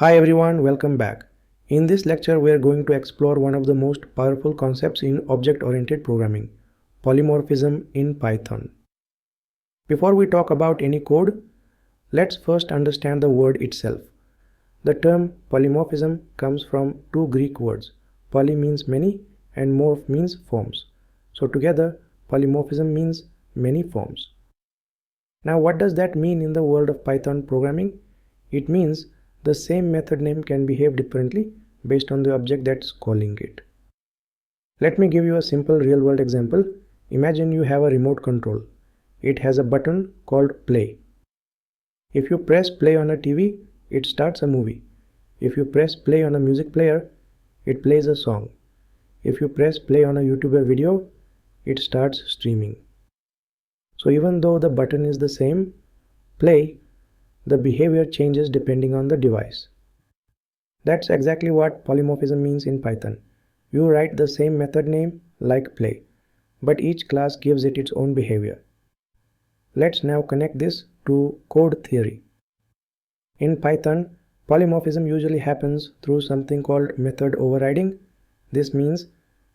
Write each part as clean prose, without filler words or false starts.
Hi everyone, welcome back. In this lecture, we are going to explore one of the most powerful concepts in object-oriented programming, polymorphism in Python. Before we talk about any code, let's first understand the word itself. The term polymorphism comes from two Greek words. Poly means many and morph means forms. So together, polymorphism means many forms. Now what does that mean in the world of Python programming? It means the same method name can behave differently based on the object that's calling it. Let me give you a simple real-world example. Imagine you have a remote control. It has a button called play. If you press play on a TV, it starts a movie. If you press play on a music player, it plays a song. If you press play on a YouTuber video, it starts streaming. So even though the button is the same, play, the behavior changes depending on the device. That's exactly what polymorphism means in Python. You write the same method name like play, but each class gives it its own behavior. Let's now connect this to code theory. In Python, polymorphism usually happens through something called method overriding. This means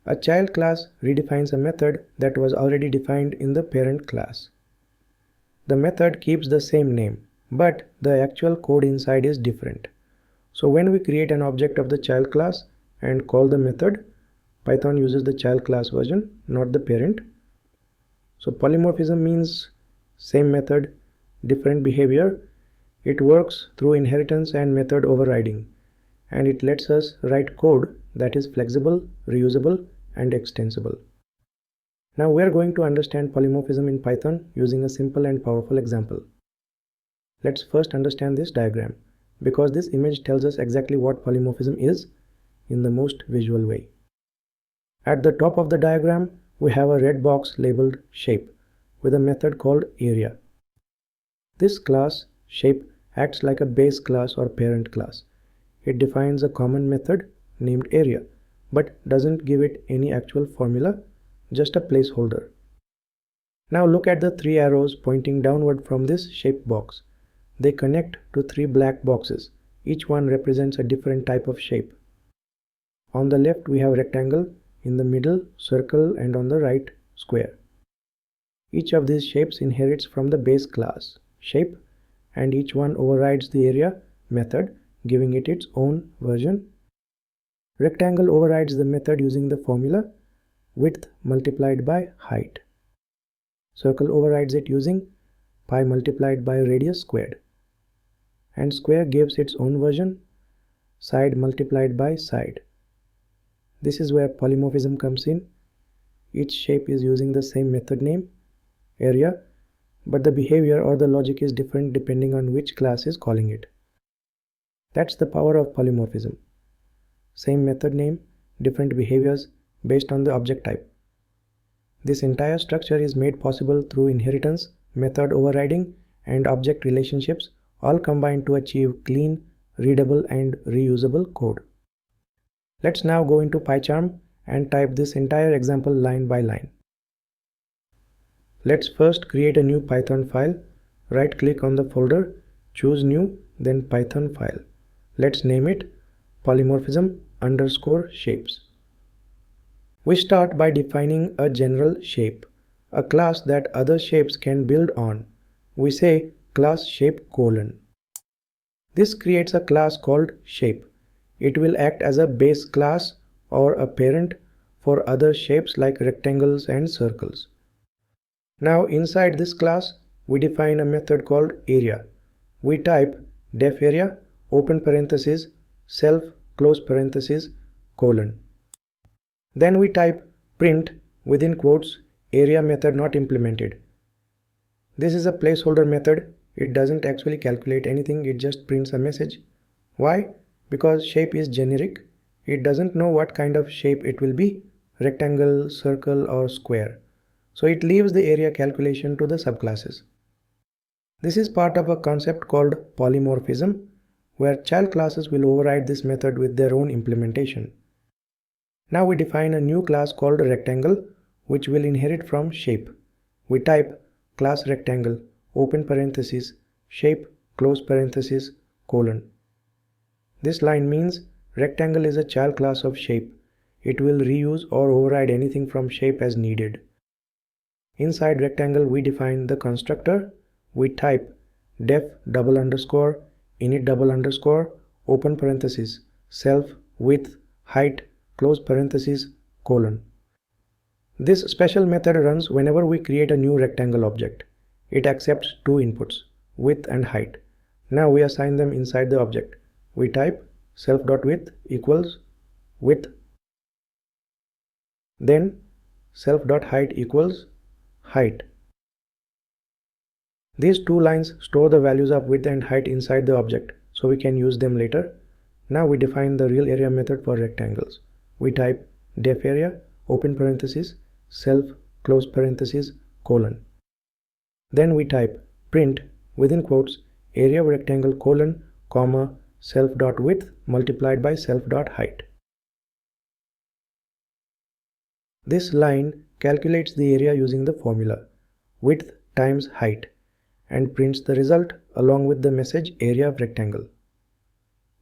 a child class redefines a method that was already defined in the parent class. The method keeps the same name, but the actual code inside is different. So when we create an object of the child class and call the method, Python uses the child class version, not the parent. So polymorphism means same method, different behavior. It works through inheritance and method overriding, and it lets us write code that is flexible, reusable, and extensible. Now we are going to understand polymorphism in Python using a simple and powerful example. Let's first understand this diagram, because this image tells us exactly what polymorphism is in the most visual way. At the top of the diagram, we have a red box labeled shape with a method called area. This class, shape, acts like a base class or parent class. It defines a common method named area, but doesn't give it any actual formula, just a placeholder. Now look at the three arrows pointing downward from this shape box. They connect to three black boxes. Each one represents a different type of shape. On the left we have rectangle, in the middle circle, and on the right square. Each of these shapes inherits from the base class, shape, and each one overrides the area method, giving it its own version. Rectangle overrides the method using the formula width multiplied by height. Circle overrides it using pi multiplied by radius squared. And square gives its own version, side multiplied by side. This is where polymorphism comes in. Each shape is using the same method name, area, but the behavior or the logic is different depending on which class is calling it. That's the power of polymorphism. Same method name, different behaviors based on the object type. This entire structure is made possible through inheritance, method overriding, and object relationships, all combined to achieve clean, readable, and reusable code. Let's now go into PyCharm and type this entire example line by line. Let's first create a new Python file. Right-click on the folder, choose New, then Python file. Let's name it polymorphism_shapes. We start by defining a general shape, a class that other shapes can build on. We say class shape colon. This creates a class called shape. It will act as a base class or a parent for other shapes like rectangles and circles. Now inside this class, we define a method called area. We type def area, open parenthesis, self, close parenthesis, colon. Then we type print within quotes area method not implemented. This is a placeholder method. It doesn't actually calculate anything, it just prints a message. Why? Because shape is generic. It doesn't know what kind of shape it will be, rectangle, circle, or square. So it leaves the area calculation to the subclasses. This is part of a concept called polymorphism, where child classes will override this method with their own implementation. Now we define a new class called rectangle, which will inherit from shape. We type class rectangle, open parenthesis, shape, close parenthesis, colon. This line means rectangle is a child class of shape. It will reuse or override anything from shape as needed. Inside rectangle we define the constructor. We type def double underscore init double underscore open parenthesis self width height close parenthesis colon. This special method runs whenever we create a new rectangle object. It accepts two inputs, width and height. Now we assign them inside the object. We type self.width equals width, then self.height equals height. These two lines store the values of width and height inside the object, so we can use them later. Now we define the real area method for rectangles. We type def area open parenthesis self close parenthesis colon. Then we type print within quotes area of rectangle colon comma self.width multiplied by self.height. This line calculates the area using the formula width times height and prints the result along with the message area of rectangle.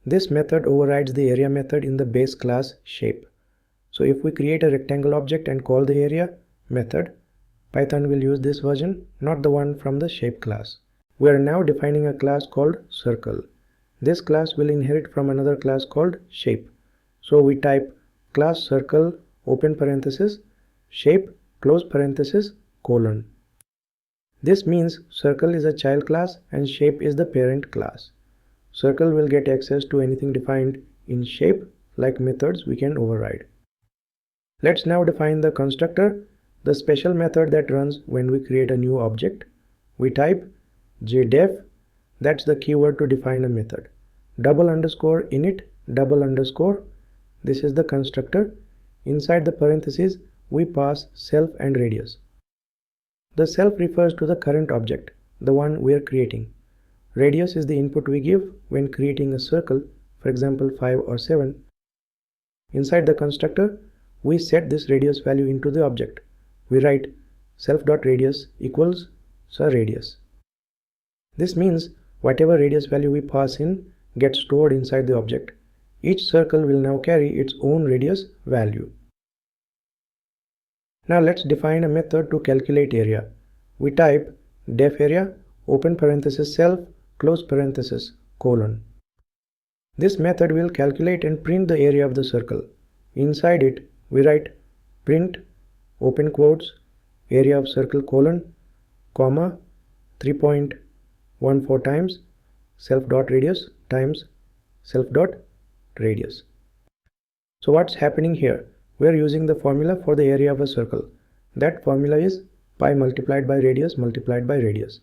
This method overrides the area method in the base class shape. So if we create a rectangle object and call the area method, Python will use this version, not the one from the shape class. We are now defining a class called circle. This class will inherit from another class called shape. So we type class circle open parenthesis shape close parenthesis colon. This means circle is a child class and shape is the parent class. Circle will get access to anything defined in shape like methods we can override. Let's now define the constructor, the special method that runs when we create a new object. We type jdef, that's the keyword to define a method, double underscore init double underscore, this is the constructor. Inside the parentheses we pass self and radius. The self refers to the current object, the one we are creating. Radius is the input we give when creating a circle, for example 5 or 7. Inside the constructor we set this radius value into the object. We write self.radius equals radius. This means whatever radius value we pass in gets stored inside the object. Each circle will now carry its own radius value. Now let's define a method to calculate area. We type def area open parenthesis self close parenthesis colon. This method will calculate and print the area of the circle. Inside it we write print open quotes area of circle colon comma 3.14 times self.radius times self.radius. So what's happening here? We are using the formula for the area of a circle. That formula is pi multiplied by radius multiplied by radius.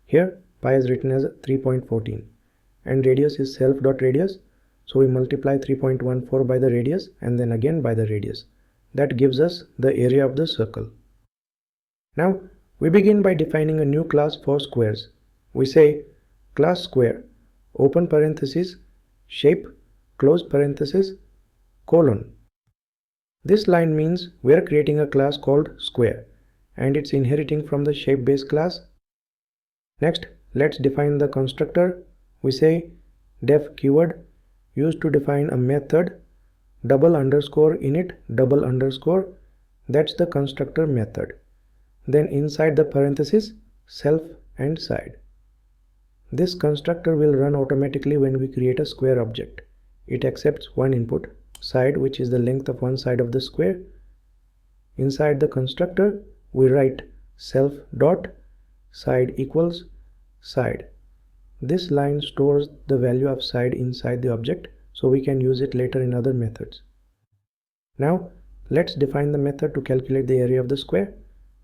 Here pi is written as 3.14 and radius is self.radius, so we multiply 3.14 by the radius and then again by the radius. That gives us the area of the circle. Now we begin by defining a new class for squares. We say class square open parenthesis shape close parenthesis colon. This line means we are creating a class called square and it's inheriting from the shape base class. Next let's define the constructor. We say def keyword used to define a method double underscore init double underscore, that's the constructor method. Then inside the parenthesis self and side. This constructor will run automatically when we create a square object. It accepts one input, side, which is the length of one side of the square. Inside the constructor we write self dot side equals side. This line stores the value of side inside the object, so we can use it later in other methods. Now let's define the method to calculate the area of the square.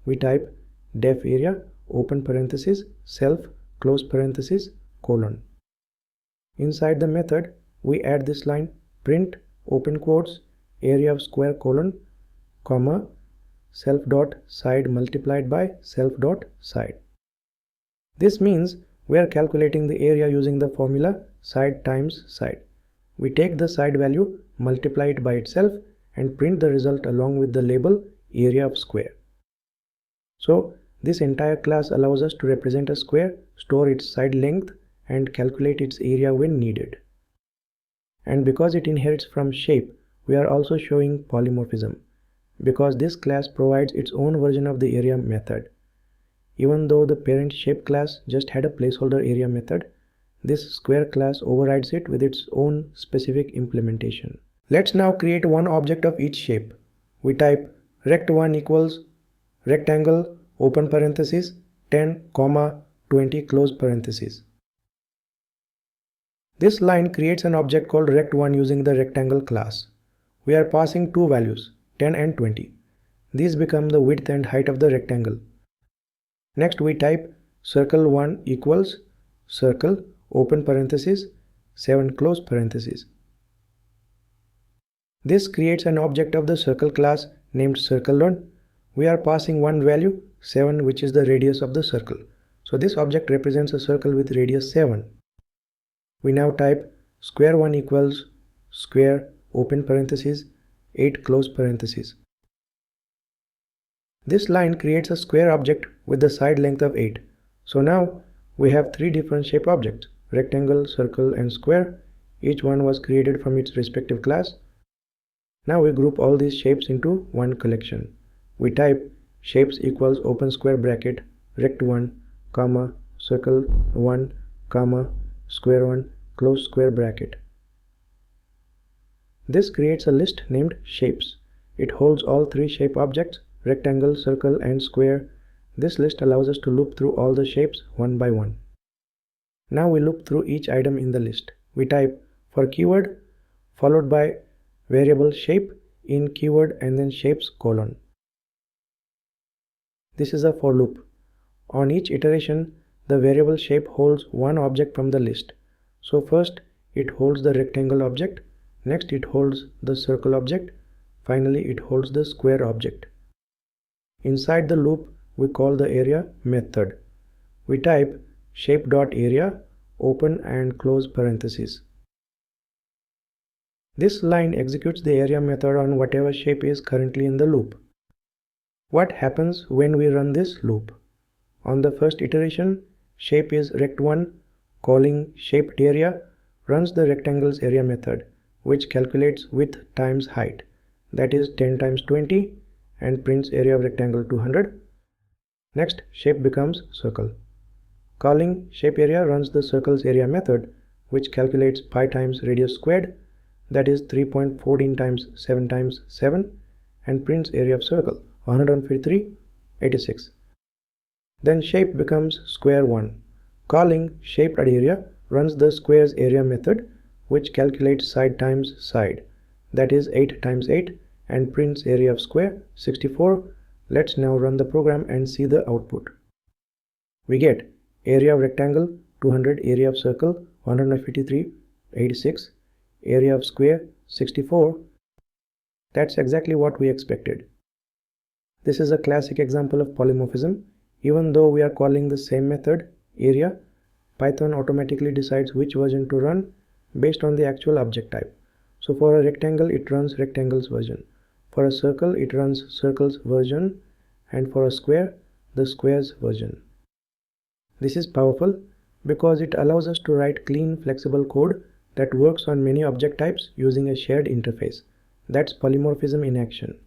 We type def area open parenthesis self close parenthesis colon. Inside the method we add this line print open quotes area of square colon comma self dot side multiplied by self dot side. This means we are calculating the area using the formula side times side. We take the side value, multiply it by itself and print the result along with the label area of square. So this entire class allows us to represent a square, store its side length and calculate its area when needed. And because it inherits from shape, we are also showing polymorphism, because this class provides its own version of the area method. Even though the parent shape class just had a placeholder area method, this square class overrides it with its own specific implementation. Let's now create one object of each shape. We type rect1 equals rectangle open parenthesis 10, 20 close parenthesis. This line creates an object called rect1 using the rectangle class. We are passing two values, 10 and 20. These become the width and height of the rectangle. Next we type circle1 equals circle open parenthesis 7 close parenthesis. This creates an object of the circle class named circle1. We are passing one value 7, which is the radius of the circle. So this object represents a circle with radius 7. We now type square1 equals square open parenthesis 8 close parenthesis. This line creates a square object with the side length of 8. So now we have three different shape objects, rectangle, circle and square. Each one was created from its respective class. Now we group all these shapes into one collection. We type shapes equals open square bracket rect1 comma circle 1 comma square 1 close square bracket. This creates a list named shapes. It holds all three shape objects, rectangle, circle and square. This list allows us to loop through all the shapes one by one. Now we loop through each item in the list. We type for keyword followed by variable shape in keyword and then shapes colon. This is a for loop. On each iteration, the variable shape holds one object from the list. So first it holds the rectangle object, next it holds the circle object, finally it holds the square object. Inside the loop we call the area method. We type shape.area open and close parentheses. This line executes the area method on whatever shape is currently in the loop. What happens when we run this loop? On the first iteration, shape is rect1 calling shape.area runs the rectangle's area method, which calculates width times height, that is 10 times 20, and prints area of rectangle 200. Next, shape becomes circle. Calling shape area runs the circle's area method, which calculates pi times radius squared, that is 3.14 times 7 times 7, and prints area of circle 153.86. Then shape becomes square 1. Calling shape.area runs the square's area method, which calculates side times side, that is 8 times 8, and prints area of square 64. Let's now run the program and see the output. We get area of rectangle 200, area of circle 153.86, area of square 64. That's exactly what we expected. This is a classic example of polymorphism. Even though we are calling the same method, area, Python automatically decides which version to run based on the actual object type. So for a rectangle, it runs rectangle's version. For a circle, it runs circle's version, and for a square, the square's version. This is powerful because it allows us to write clean, flexible code that works on many object types using a shared interface. That's polymorphism in action.